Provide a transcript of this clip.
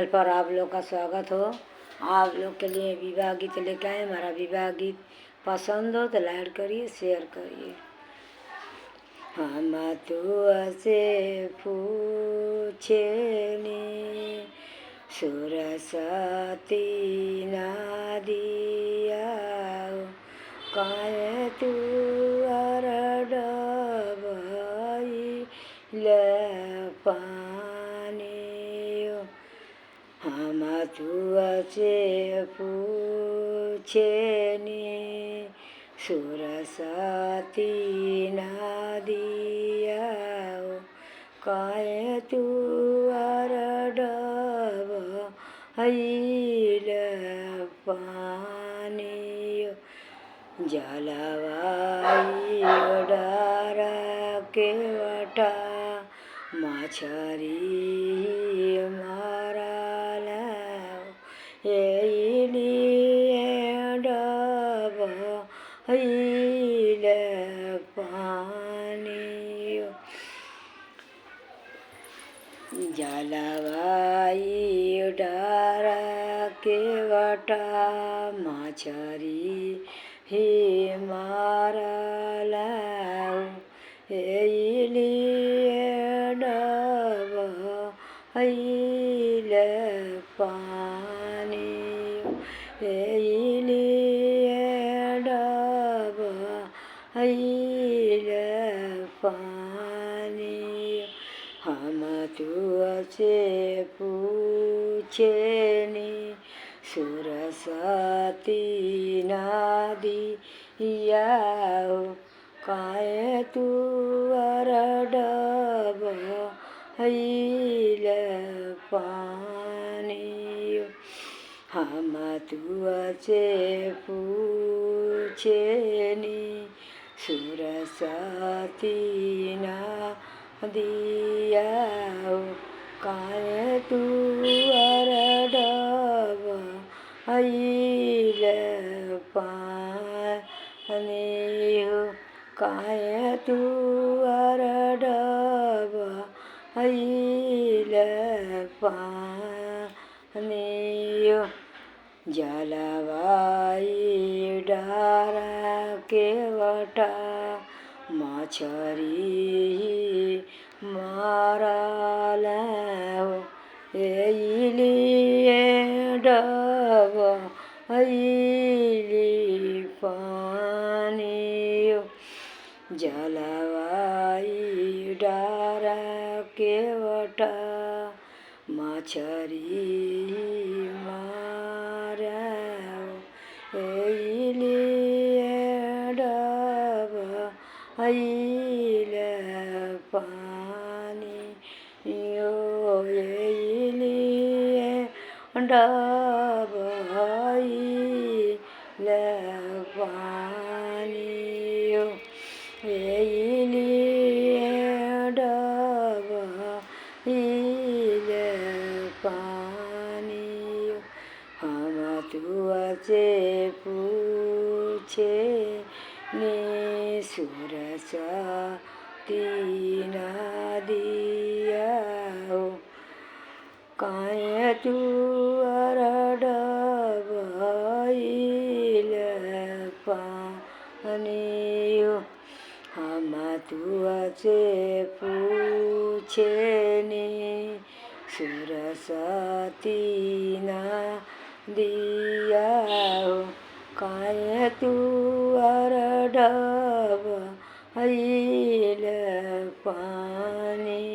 पर आप लोग का स्वागत हो। आप लोग के लिए विवाह गीत लेके आए। हमारा विवाह गीत पसंद हो तो लाइक करिए, शेयर करिए। हम तुझसे पूछे नी सुरसती नदिया काहे तू अरडबई पानी। हम तुझसे पूछे नी सुरसती नदिया काहे तू अरडबई पानी। जलवाई डार के वटा मछरी मारल लिए डबईल पानी। जलवाई डार के वटा मछरी ही मारल लिए डबईल पानी। लिए डबईल पानी। हम तुझसे पूछे नी सुरसती नदिया काहे तू अरडबईल पानी। हम तुझसे पूछे नी सुरसती नदिया काहे तू अरडबईल पानी। काहे तू अरडबईल पानी। जलवाई डार के वटा मछरी मारल लिए डबईल पानी। जलवाई डार के वटा मछरी लिए डबईल पानी। लिए डबईल पानी। लिए डबईल पानी। हम तुझसे पूछे नी सुरसती नदिया काहे तू अरडबईल पानी। हम तुझसे पूछे नी सुरसती नदिया काहे तू अरडबईल पानी।